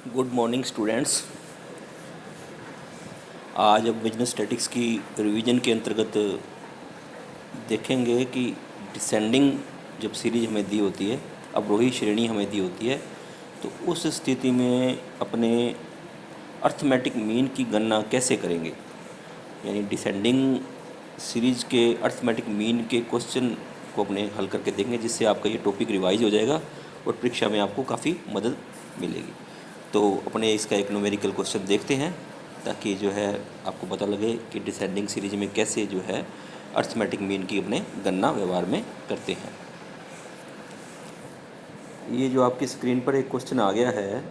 Good morning students. आज अब business statics की रिवीजन के अंतर्गत देखेंगे कि डिसेंडिंग जब सीरीज हमें दी होती है, अवरोही श्रेणी हमें दी होती है, तो उस स्थिति में अपने अर्थमेटिक मीन की गणना कैसे करेंगे। यानी डिसेंडिंग सीरीज के अर्थमेटिक मीन के क्वेश्चन को अपने हल करके देखेंगे, जिससे आपका ये टॉपिक रिवाइज हो जाएगा और परीक्षा में आपको काफ़ी मदद मिलेगी। तो अपने इसका एक न्यूमेरिकल क्वेश्चन देखते हैं, ताकि जो है आपको पता लगे कि डिसेंडिंग सीरीज में कैसे जो है अर्थमेटिक मीन की अपने गणना व्यवहार में करते हैं। ये जो आपकी स्क्रीन पर एक क्वेश्चन आ गया है,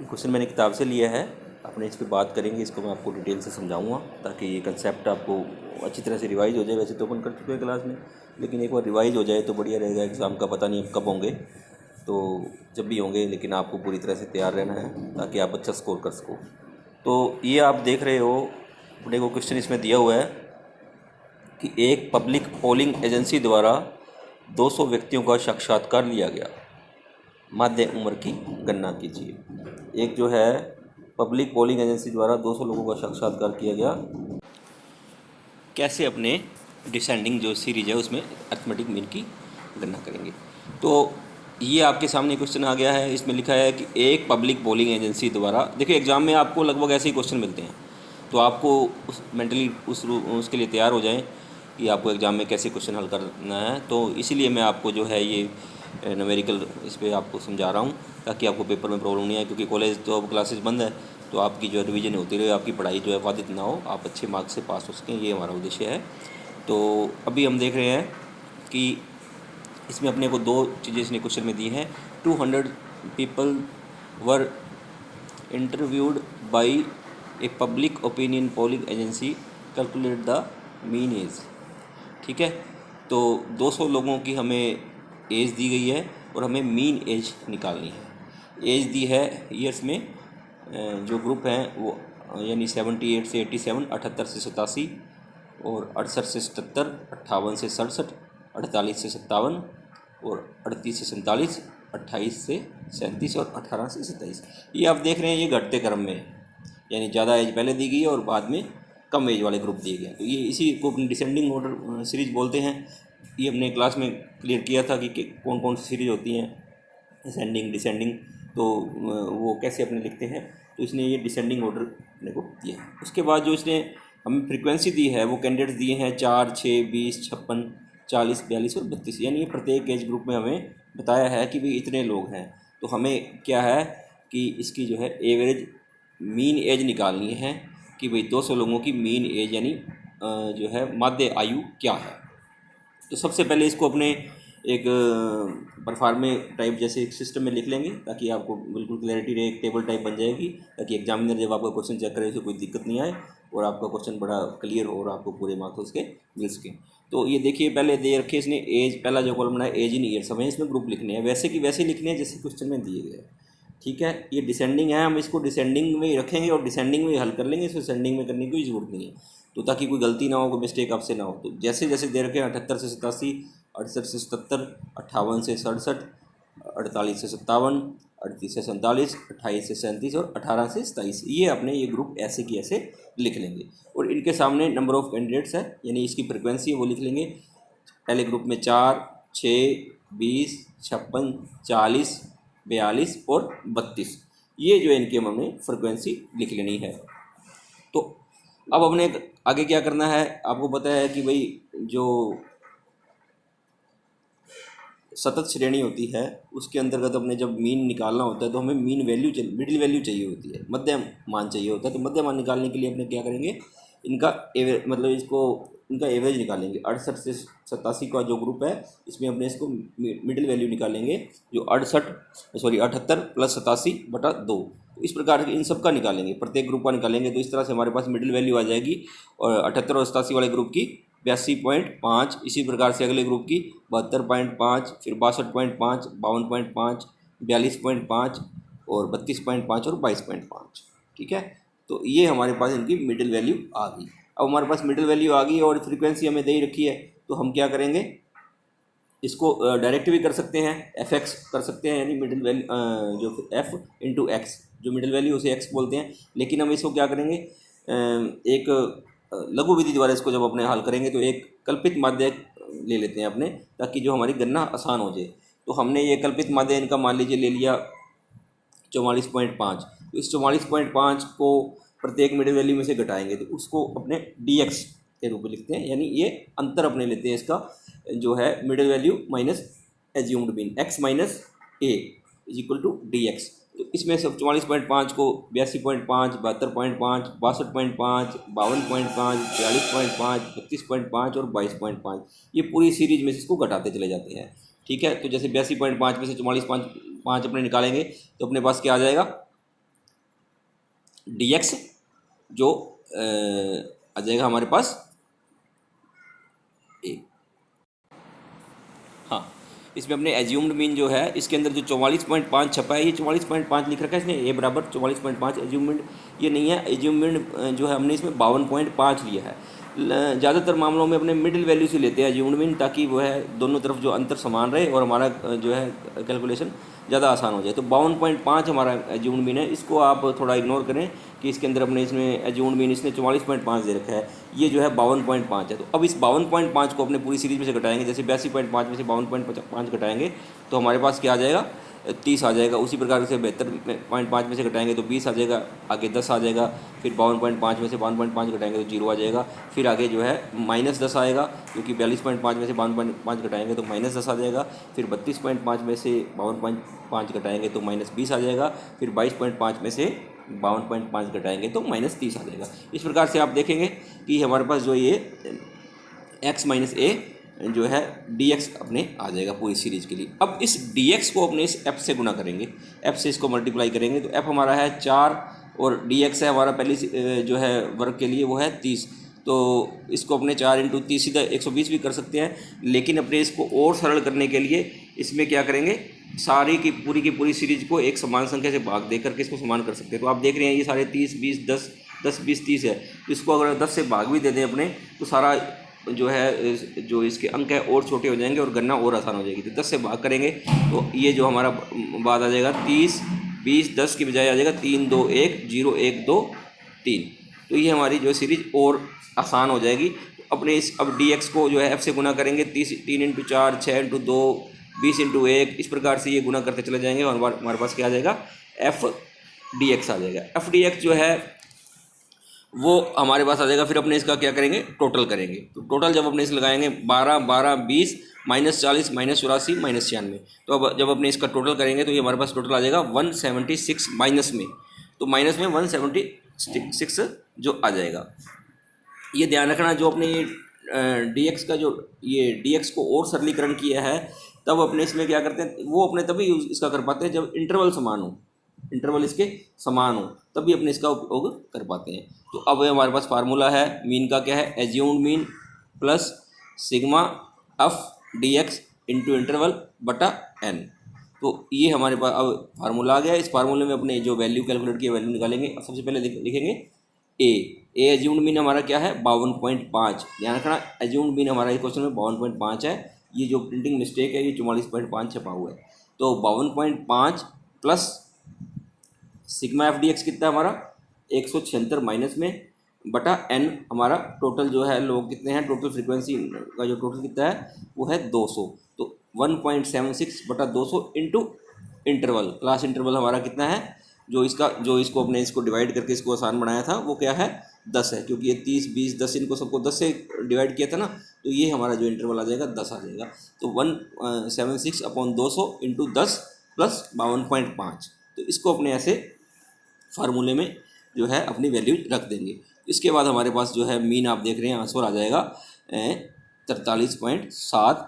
क्वेश्चन मैंने किताब से लिया है। अपने इस पर बात करेंगे, इसको मैं आपको डिटेल से समझाऊंगा ताकि ये कंसेप्ट आपको अच्छी तरह से रिवाइज हो जाए। वैसे तो अपन कर चुके हैं क्लास में, लेकिन एक बार रिवाइज हो जाए तो बढ़िया रहेगा। एग्ज़ाम का पता नहीं कब होंगे, तो जब भी होंगे, लेकिन आपको पूरी तरह से तैयार रहना है ताकि आप अच्छा स्कोर कर सको। तो ये आप देख रहे हो, अपने को क्वेश्चन इसमें दिया हुआ है कि एक पब्लिक पोलिंग एजेंसी द्वारा 200 व्यक्तियों का साक्षात्कार लिया गया, माध्य उम्र की गणना कीजिए। एक जो है पब्लिक पोलिंग एजेंसी द्वारा 200 लोगों का साक्षात्कार किया गया, कैसे अपने डिसेंडिंग जो सीरीज है उसमें अर्थमेटिक मीन की गणना करेंगे। तो ये आपके सामने क्वेश्चन आ गया है। इसमें लिखा है कि एक पब्लिक पोलिंग एजेंसी द्वारा, देखिए एग्जाम में आपको लगभग ऐसे ही क्वेश्चन मिलते हैं, तो आपको उस मेंटली उसके लिए तैयार हो जाएं कि आपको एग्ज़ाम में कैसे क्वेश्चन हल करना है। तो इसीलिए मैं आपको जो है ये न्यूमेरिकल इस पर आपको समझा रहा हूँ, ताकि आपको पेपर में प्रॉब्लम नहीं आए। क्योंकि कॉलेज तो अब क्लासेस बंद है, तो आपकी जो रिवीजन होती रहे, आपकी पढ़ाई जो है बाधित ना हो, आप अच्छे मार्क्स से पास हो सकें, ये हमारा उद्देश्य है। तो अभी हम देख रहे हैं कि इसमें अपने को दो चीज़ें इसने क्वेश्चन में दी हैं। 200 people were interviewed by a public opinion polling agency, calculate the mean age. ठीक है, तो 200 लोगों की हमें एज दी गई है और हमें मीन एज निकालनी है। एज दी है ईयर्स में, जो ग्रुप हैं वो यानी 78 से 87, 78 से 87, और 68 से 77, 58 से 67, 48 से 57, और 38 से 47, 28 से 37 और 18 से 27। ये आप देख रहे हैं, ये घटते क्रम में है, यानी ज़्यादा एज पहले दी गई है और बाद में कम एज वाले ग्रुप दिए गए। तो ये इसी को अपनी डिसेंडिंग ऑर्डर सीरीज बोलते हैं। ये हमने क्लास में क्लियर किया था कि कौन कौन सी सीरीज होती हैं, असेंडिंग डिसेंडिंग, तो वो कैसे अपने लिखते हैं। तो इसने ये डिसेंडिंग ऑर्डर अपने को दिया है। उसके बाद जो इसने हमें फ्रीक्वेंसी दी है, वो कैंडिडेट्स दिए हैं 4, 6, 20, 56, 40, 42 और 32। यानी ये प्रत्येक एज ग्रुप में हमें बताया है कि भाई इतने लोग हैं। तो हमें क्या है कि इसकी जो है एवरेज मीन एज निकालनी है कि भाई 200 लोगों की मीन एज यानी जो है माध्य आयु क्या है। तो सबसे पहले इसको अपने एक परफॉर्मे टाइप जैसे एक सिस्टम में लिख लेंगे, ताकि आपको बिल्कुल क्लैरिटी रहे। एक टेबल टाइप बन जाएगी, ताकि एग्जामिनर जब आपका क्वेश्चन चेक करे तो कोई दिक्कत नहीं आए और आपका क्वेश्चन बड़ा क्लियर हो और आपको पूरे मार्क्स उसके मिल सकें। तो ये देखिए, पहले दे रखे इसने एज, पहला जो कॉलम है एज इन ईयर्स, हमें इसमें ग्रुप लिखने हैं वैसे कि वैसे लिखने हैं जैसे क्वेश्चन में दिए गए। ठीक है, ये डिसेंडिंग है, हम इसको डिसेंडिंग में ही रखेंगे और डिसेंडिंग में ही हल कर लेंगे, इसको सेंडिंग में करने की कोई ज़रूरत नहीं है। तो ताकि कोई गलती ना हो, कोई मिस्टेक आपसे ना हो। तो जैसे जैसे दे रखे हैं 78 से 87, 68 से 77, 58 से 67, 48 से 57, 38 से 47, 28 से 37 और 18 से 27, ये अपने ये ग्रुप ऐसे की ऐसे लिख लेंगे। और इनके सामने नंबर ऑफ़ कैंडिडेट्स है, यानी इसकी फ्रिक्वेंसी है वो लिख लेंगे। पहले ग्रुप में 4, 6, 20, 56, 40, 42 और 32, ये जो इनकी हमने फ्रिक्वेंसी लिख लेनी है। तो अब हमने आगे क्या करना है, आपको पता है कि भाई जो सतत श्रेणी होती है उसके अंतर्गत अपने जब मीन निकालना होता है तो हमें मीन वैल्यू मिडिल वैल्यू चाहिए होती है, मध्यम मान चाहिए होता है। तो मध्यम मान निकालने के लिए अपने क्या करेंगे, इनका मतलब इसको इनका एवरेज निकालेंगे। 68 से 87 का जो ग्रुप है, इसमें अपने इसको मिडिल वैल्यू निकालेंगे, जो 78 प्लस 87/2। तो इस प्रकार इन सब का निकालेंगे, प्रत्येक ग्रुप का निकालेंगे। तो इस तरह से हमारे पास मिडिल वैल्यू आ जाएगी। और 78 और 87 वाले ग्रुप की 82.5, इसी प्रकार से अगले ग्रुप की 72.5, फिर 62.5, 52.5, 42.5 और 32.5 और 22.5। ठीक है, तो ये हमारे पास इनकी मिडिल वैल्यू आ गई। अब हमारे पास मिडिल वैल्यू आ गई और फ्रीक्वेंसी हमें दे ही रखी है, तो हम क्या करेंगे, इसको डायरेक्ट भी कर सकते हैं, एफ एक्स कर सकते हैं, यानी मिडिल वैल्यू जो एफ इंटू एक्स, जो मिडिल वैल्यू उसे एक्स बोलते हैं। लेकिन हम इसको क्या करेंगे, एक लघु विधि द्वारा इसको जब अपने हल करेंगे तो एक कल्पित माध्य ले लेते हैं अपने, ताकि जो हमारी गणना आसान हो जाए। तो हमने ये कल्पित माध्य इनका मान लीजिए ले लिया 44.5। तो इस 44.5 को प्रत्येक मिडिल वैल्यू में से घटाएंगे तो उसको अपने डी एक्स के रूप में लिखते हैं, यानी ये अंतर अपने लेते हैं इसका जो है middle value minus assumed mean, X minus A is equal to D X. तो इसमें से 44.5 को 82.5, 72.5, 62.5, 52.5, 42.5, 32.5 और 22.5, ये पूरी सीरीज में से इसको घटाते चले जाते हैं। ठीक है, तो जैसे 82.5 में से 44.5 अपने निकालेंगे तो अपने पास क्या आ जाएगा, डी एक्स जो आ जाएगा हमारे पास ए। हाँ, इसमें अपने एज्यूम्ड मीन जो है इसके अंदर जो 44.5 छपा है, ये 44.5 लिख रखा है इसने, ए बराबर 44.5 एज्यूम्ड, ये नहीं है एज्यूम्ड जो है हमने इसमें 52.5 लिया है। ज़्यादातर मामलों में अपने मिडिल वैल्यू से लेते हैं एज्यूम्ड मीन, ताकि वो है दोनों तरफ जो अंतर समान रहे और हमारा जो है कैलकुलेशन ज़्यादा आसान हो जाए। तो 52.5 हमारा एज्यूम्ड मीन है, इसको आप थोड़ा इग्नोर करें कि इसके अंदर अपने इसमें एज्यूम्ड मीन इसने 44.5 दे रखा है, ये जो है 52.5 है। तो अब इस 52.5 को अपने पूरी सीरीज में से घटाएंगे, जैसे 82.5 में से 52.5 घटाएंगे तो हमारे पास क्या आ जाएगा, 30 आ जाएगा। उसी प्रकार से 72.5 में से घटाएंगे तो 20 आ जाएगा, आगे 10 आ जाएगा, फिर 52.5 में से 52.5 घटाएंगे तो 0 आ जाएगा, फिर आगे जो है -10 आएगा, क्योंकि 42.5 में से 52.5 घटाएंगे तो -10 आ जाएगा, फिर 32.5 में से 52.5 घटाएंगे तो -20 आ जाएगा, फिर 22.5 में से 52.5 घटाएंगे तो -30 आ जाएगा। इस प्रकार से आप देखेंगे कि हमारे पास जो ये x माइनस ए जो है dx अपने आ जाएगा पूरी सीरीज के लिए। अब इस dx को अपने इस f से गुना करेंगे, f से इसको मल्टीप्लाई करेंगे तो f हमारा है 4 और dx है हमारा पहली जो है वर्ग के लिए वो है 30। तो इसको अपने 4 इंटू 30 सीधा 120 भी कर सकते हैं, लेकिन अपने इसको और सरल करने के लिए इसमें क्या करेंगे, सारी की पूरी सीरीज को एक समान संख्या से भाग दे करके इसको समान कर सकते हैं। तो आप देख रहे हैं ये सारे 30, 20, 10, 10, 20, 30 है, तो इसको अगर 10 से भाग भी दे दें अपने तो सारा जो है जो इसके अंक है और छोटे हो जाएंगे और गणना और आसान हो जाएगी। तो 10 से भाग करेंगे तो ये जो हमारा बाद आ जाएगा 30, 20, 10 की बजाय आ जाएगा 3, 2, 1, 0, 1, 2, 3। तो ये हमारी जो सीरीज और आसान हो जाएगी। तो अपने इस अब dx को जो है f से गुना करेंगे, 3 इंटू 4, 6 इंटू 2, 20 इंटू 1, इस प्रकार से ये गुना करते चले जाएंगे और हमारे पास क्या आ जाएगा, f dx आ जाएगा। f dx जो है वो हमारे पास आ जाएगा। फिर अपने इसका क्या करेंगे, टोटल करेंगे। तो टोटल जब अपने इस लगाएंगे 12, 12, 20, -40, -84, -96। तो अब जब अपने इसका टोटल करेंगे तो ये हमारे पास टोटल आ जाएगा 176 माइनस में, तो माइनस में 176 जो आ जाएगा। ये ध्यान रखना, जो अपने ये dx का जो ये dx को और सरलीकरण किया है, तब अपने इसमें क्या करते हैं, वो अपने तभी यूज इसका कर पाते हैं जब इंटरवल समान हो, इंटरवल इसके समान हो, तभी अपने इसका उपयोग कर पाते हैं। तो अब हमारे पास फार्मूला है मीन का, क्या है, assumed mean plus sigma F D x into interval बटा एन। तो ये हमारे पास अब फार्मूला आ गया। इस फार्मूले में अपने जो वैल्यू कैलकुलेट की वैल्यू निकालेंगे। अब सबसे पहले लिखेंगे ए एज्यूम्ड मीन हमारा क्या है, 52.5। ध्यान रखना, एज्यूम्ड मीन हमारा इस क्वेश्चन में 52.5 है। ये जो प्रिंटिंग मिस्टेक है ये 44.5 छपा हुआ है। तो 52.5 plus sigma F D x कितना है हमारा 176 माइनस में बटा एन, हमारा टोटल जो है लोग कितने हैं, टोटल फ्रीक्वेंसी का जो टोटल कितना है वो है 200। तो 1.76 बटा 200 इंटू इंटरवल, क्लास इंटरवल हमारा कितना है, जो इसको अपने इसको डिवाइड करके इसको आसान बनाया था वो क्या है, 10 है, क्योंकि ये 30, 20, 10 इनको सबको 10 से डिवाइड किया था ना, तो ये हमारा जो इंटरवल आ जाएगा 10 आ जाएगा। तो 176 अपॉन 200 इंटू 10 प्लस 52.5। तो इसको अपने ऐसे फार्मूले में जो है अपनी वैल्यू रख देंगे। इसके बाद हमारे पास जो है मीन आप देख रहे हैं आंसर आ जाएगा 43.7।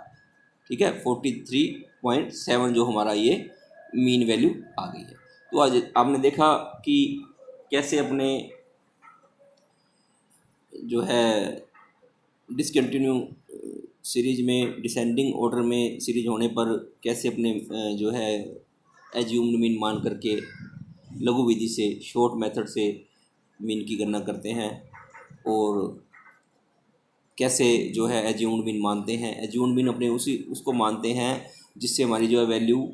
ठीक है, 43.7 जो हमारा ये मीन वैल्यू आ गई है। तो आज आपने देखा कि कैसे अपने जो है डिसकंटिन्यू सीरीज में डिसेंडिंग ऑर्डर में सीरीज होने पर कैसे अपने जो है एज्यूम्ड मीन मान करके लघु विधि से, शॉर्ट मेथड से मीन की गणना करते हैं। और कैसे जो है एज्यूम्ड मीन मानते हैं। एज्यूम्ड मीन अपने उसको मानते हैं जिससे हमारी जो है वैल्यू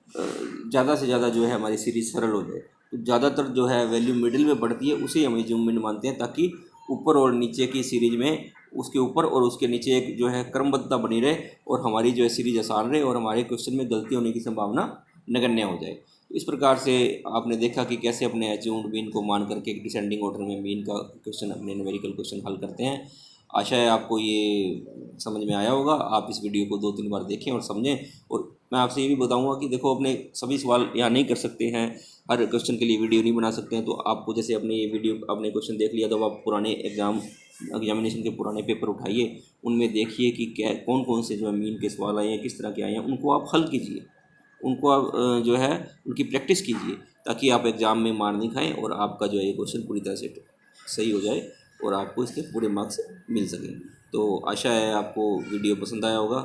ज़्यादा से ज़्यादा जो है हमारी सीरीज़ सरल हो जाए। तो ज़्यादातर जो है वैल्यू मिडिल में बढ़ती है, उसे हम एज्यूम्ड मीन मानते हैं, ताकि ऊपर और नीचे की सीरीज में उसके ऊपर और उसके नीचे एक जो है क्रमबद्धता बनी रहे और हमारी जो है सीरीज आसान रहे और हमारे क्वेश्चन में गलती होने की संभावना नगण्य हो जाए। तो इस प्रकार से आपने देखा कि कैसे अपने एज्यूम्ड मीन को मान करके एक डिसेंडिंग ऑर्डर में मीन का क्वेश्चन, अपने न्यूमेरिकल क्वेश्चन हल करते हैं। आशा है आपको ये समझ में आया होगा। आप इस वीडियो को 2-3 बार देखें और समझें। और मैं आपसे ये भी बताऊंगा कि देखो, अपने सभी सवाल यहाँ नहीं कर सकते हैं, हर क्वेश्चन के लिए वीडियो नहीं बना सकते हैं। तो आपको जैसे अपने ये वीडियो, अपने क्वेश्चन देख लिया तो आप पुराने एग्जामिनेशन के पुराने पेपर उठाइए, उनमें देखिए कि क्या कौन कौन से जो है मीन के सवाल आए हैं, किस तरह के आए हैं, उनको आप हल कीजिए, उनको आप जो है उनकी प्रैक्टिस कीजिए, ताकि आप एग्ज़ाम में मार नहीं खाएं और आपका जो है ये क्वेश्चन पूरी तरह से सही हो जाए और आपको इसके पूरे मार्क्स मिल सकें। तो आशा है आपको वीडियो पसंद आया होगा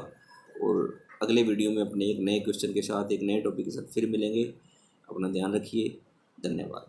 और अगले वीडियो में अपने एक नए क्वेश्चन के साथ, एक नए टॉपिक के साथ फिर मिलेंगे। अपना ध्यान रखिए। धन्यवाद।